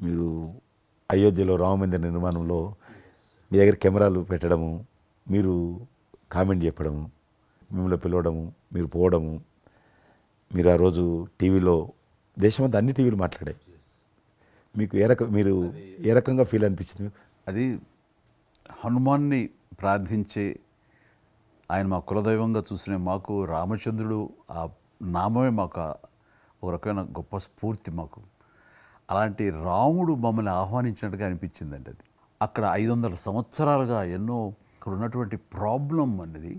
మీరు అయోధ్యలో రామమందిర నిర్మాణంలో మీ దగ్గర కెమెరాలు పెట్టడము, మీరు కామెంట్ చెప్పడము, మిమ్మల్ని పిలవడము, మీరు పోవడము, మీరు ఆ రోజు టీవీలో దేశమంతా అన్ని టీవీలు మాట్లాడాయి. మీకు మీరు ఏ రకంగా ఫీల్ అనిపించింది మీకు? అది హనుమాన్ని ప్రార్థించే ఆయన మా కులదైవంగా చూసిన మాకు రామచంద్రుడు ఆ నామమే మాకు ఒక రకమైన గొప్ప స్ఫూర్తి మాకు. అలాంటి రాముడు మమ్మల్ని ఆహ్వానించినట్టుగా అనిపించిందండి. అది అక్కడ 500 సంవత్సరాలుగా ఎన్నో అక్కడ ఉన్నటువంటి ప్రాబ్లం అనేది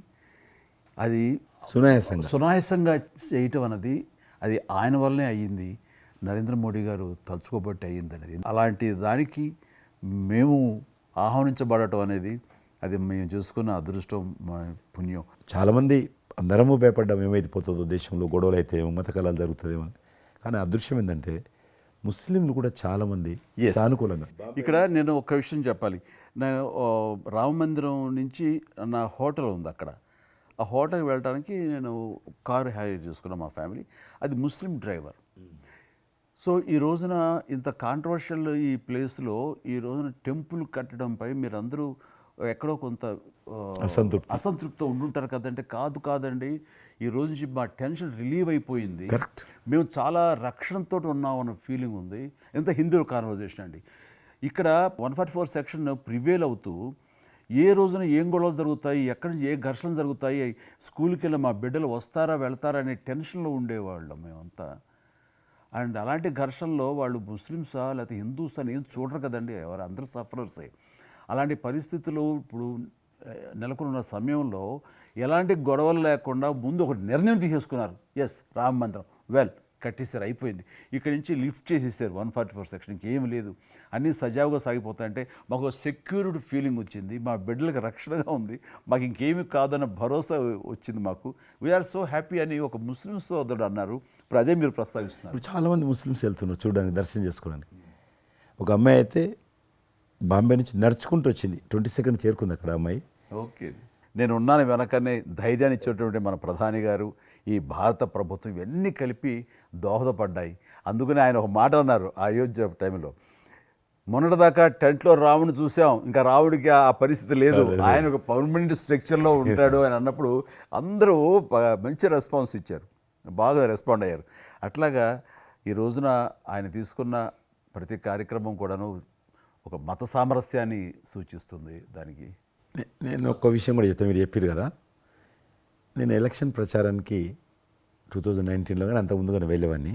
అది సునాయాసంగా చేయటం అన్నది అది ఆయన వల్లనే అయ్యింది. నరేంద్ర మోడీ గారు తలుచుకోబట్టి అయ్యింది అనేది. అలాంటి దానికి మేము ఆహ్వానించబడటం అనేది అది మేము చేసుకున్న అదృష్టం, మా పుణ్యం. చాలామంది అందరము భయపడ్డాం ఏమైపోతుందో, దేశంలో గొడవలు అయితే మత కళాలు జరుగుతుందేమో. కానీ అదృశ్యం ఏంటంటే ముస్లింలు కూడా చాలామంది సానుకూలంగా. ఇక్కడ నేను ఒక విషయం చెప్పాలి. నేను రామ మందిరం నుంచి నా హోటల్ ఉంది అక్కడ. ఆ హోటల్కి వెళ్ళడానికి నేను కారు హైర్ చేసుకున్నాను మా ఫ్యామిలీ. అది ముస్లిం డ్రైవర్. సో ఈ రోజున ఇంత కాంట్రవర్షియల్ ఈ ప్లేస్లో ఈ రోజున టెంపుల్ కట్టడంపై మీరందరూ ఎక్కడో కొంత అసంతృప్తితో ఉండుంటారు కదంటే. కాదండి, ఈ రోజు నుంచి మా టెన్షన్ రిలీవ్ అయిపోయింది. మేము చాలా రక్షణతో ఉన్నాం అన్న ఫీలింగ్ ఉంది. ఎంత హిందూ కాన్వర్జేషన్ అండి. ఇక్కడ 144 సెక్షన్ ప్రివేల్ అవుతూ ఏ రోజున ఏం గొడవలు జరుగుతాయి, ఎక్కడి నుంచి ఏ ఘర్షణలు జరుగుతాయి, స్కూల్కి వెళ్ళి మా బిడ్డలు వస్తారా వెళ్తారా అనే టెన్షన్లో ఉండేవాళ్ళం మేమంతా. అండ్ అలాంటి ఘర్షణలో వాళ్ళు ముస్లిమ్సా లేకపోతే హిందూస్ అని ఏం చూడరు కదండి, ఎవరు అందరూ సఫరర్సే. అలాంటి పరిస్థితులు ఇప్పుడు నెలకొన్న సమయంలో ఎలాంటి గొడవలు లేకుండా ముందు ఒక నిర్ణయం తీసేసుకున్నారు. ఎస్, రామ మందిరం కట్టేశారు, అయిపోయింది. ఇక్కడి నుంచి లిఫ్ట్ చేసేసారు 144 సెక్షన్. ఇంకేం లేదు, అన్నీ సజావుగా సాగిపోతాయంటే మాకు సెక్యూర్డ్ ఫీలింగ్ వచ్చింది. మా బిడ్డలకు రక్షణగా ఉంది, మాకు ఇంకేమి కాదన్న భరోసా వచ్చింది మాకు. వీఆర్ సో హ్యాపీ అని ఒక ముస్లిం సోదరుడు అన్నారు. ఇప్పుడు అదే మీరు ప్రస్తావిస్తున్నారు. చాలామంది ముస్లిమ్స్ వెళ్తున్నారు చూడడానికి, దర్శనం చేసుకోవడానికి. ఒక అమ్మాయి అయితే బాంబే నుంచి నడుచుకుంటూ వచ్చింది, 22nd చేరుకుంది అక్కడ అమ్మాయి. ఓకే, నేను ఉన్నాను వెనకనే ధైర్యాన్ని ఇచ్చేటువంటి మన ప్రధాని గారు, ఈ భారత ప్రభుత్వం ఇవన్నీ కలిపి దోహదపడ్డాయి. అందుకని ఆయన ఒక మాట అన్నారు అయోధ్య టైంలో, మొన్నటిదాకా టెంట్లో రాముడిని చూసాం, ఇంకా రావుడికి ఆ పరిస్థితి లేదు, ఆయన ఒక పర్మనెంట్ స్ట్రక్చర్లో ఉంటాడు అని అన్నప్పుడు అందరూ మంచి రెస్పాన్స్ ఇచ్చారు, బాగా రెస్పాండ్ అయ్యారు. అట్లాగా ఈ రోజున ఆయన తీసుకున్న ప్రతి కార్యక్రమం కూడాను ఒక మత సామరస్యాన్ని సూచిస్తుంది. దానికి నేను ఒక విషయం కూడా చెప్తాను, మీరు చెప్పారు కదా, నేను ఎలక్షన్ ప్రచారానికి 2019లో కానీ అంత ముందుగానే వెళ్ళేవాడిని.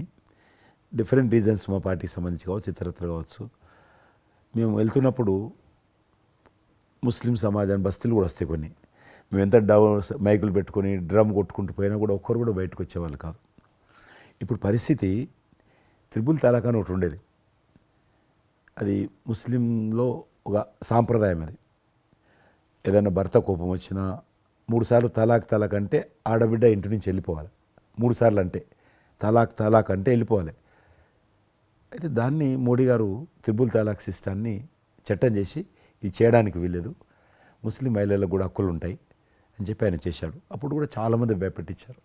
డిఫరెంట్ రీజన్స్ మా పార్టీకి సంబంధించి కావచ్చు, ఇతరత్ర కావచ్చు. మేము వెళ్తున్నప్పుడు ముస్లిం సమాజాన్ని బస్తీలు కూడా వస్తాయి కొన్ని. మేము ఎంత మైకులు పెట్టుకొని డ్రమ్ కొట్టుకుంటూ పోయినా కూడా ఒక్కరు కూడా బయటకు వచ్చేవాళ్ళు కాదు. ఇప్పుడు పరిస్థితి త్రిపుల్ తలాక్ అని ఒకటి ఉండేది. అది ముస్లింలో ఒక సాంప్రదాయం. అది ఏదైనా భర్త కోపం వచ్చినా 3 సార్లు తలాక్ అంటే ఆడబిడ్డ ఇంటి నుంచి వెళ్ళిపోవాలి. 3 సార్లు అంటే తలాక్ అంటే వెళ్ళిపోవాలి. అయితే దాన్ని మోడీ గారు త్రిపుల్ తలాక్ సిస్టాన్ని చట్టం చేసి ఇది చేయడానికి వీల్లేదు, ముస్లిం మహిళలకు కూడా హక్కులు ఉంటాయి అని చెప్పి ఆయన చేశాడు. అప్పుడు కూడా చాలామంది భయపెట్టించారు,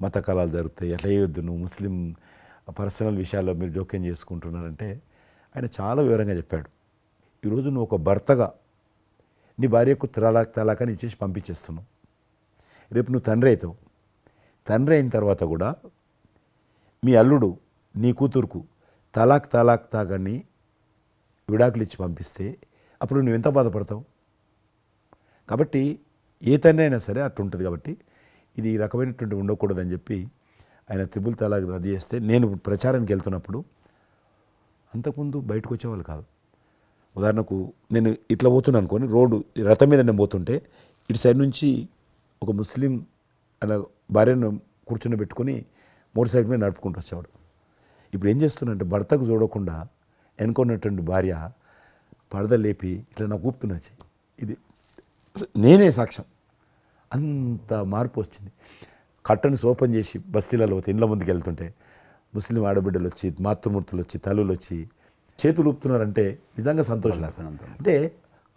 మత కళాలు జరుగుతాయి, అట్లా వేయొద్దు, నువ్వు ముస్లిం పర్సనల్ విషయాల్లో మీరు జోక్యం చేసుకుంటున్నారంటే ఆయన చాలా వివరంగా చెప్పాడు. ఈరోజు నువ్వు ఒక భర్తగా నీ భార్యకు తలాక్ అని ఇచ్చేసి పంపించేస్తున్నావు. రేపు నువ్వు తండ్రి అవుతావు. తండ్రి అయిన తర్వాత కూడా మీ అల్లుడు నీ కూతురుకు తలాక్ తాగని విడాకులు ఇచ్చి పంపిస్తే అప్పుడు నువ్వు ఎంత బాధపడతావు? కాబట్టి ఏ తండ్రి అయినా సరే అట్లా ఉంటుంది. కాబట్టి ఇది ఈ రకమైనటువంటి ఉండకూడదని చెప్పి ఆయన త్రిపుల్ తలాక్ రద్దు చేస్తే, నేను ప్రచారానికి వెళ్తున్నప్పుడు అంతకుముందు బయటకు వచ్చేవాళ్ళు కాదు. ఉదాహరణకు నేను ఇట్లా పోతున్నాను అనుకోని, రోడ్డు రథం మీద నేను పోతుంటే ఇటు సైడ్ నుంచి ఒక ముస్లిం అలా భార్యను కూర్చుని పెట్టుకొని మోటార్ సైకిల్ మీద నడుపుకుంటూ వచ్చేవాడు. ఇప్పుడు ఏం చేస్తున్నంటే భర్తకు చూడకుండా వెనుకున్నటువంటి భార్య పరద లేపి ఇట్లా నాకు ఊపుతున్నచ్చి, ఇది నేనే సాక్ష్యం. అంత మార్పు వచ్చింది. కట్టన్స్ ఓపెన్ చేసి బస్తీలలో ఇండ్ల ముందుకు వెళ్తుంటే ముస్లిం ఆడబిడ్డలు వచ్చి, మాతృమూర్తులు వచ్చి, తల్లులు వచ్చి చేతులు ఊపుతున్నారంటే నిజంగా సంతోషం. అంటే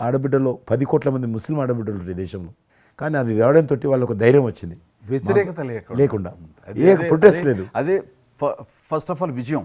ఆడబిడ్డలో 10 కోట్ల మంది ముస్లిం ఆడబిడ్డలు ఉంటారు దేశంలో. కానీ అది రావడంతో వాళ్ళకు ధైర్యం వచ్చింది, వ్యతిరేకత లేకుండా ఏ ప్రొటెస్ట్ లేదు. అదే ఫస్ట్ ఆఫ్ ఆల్ విజయం.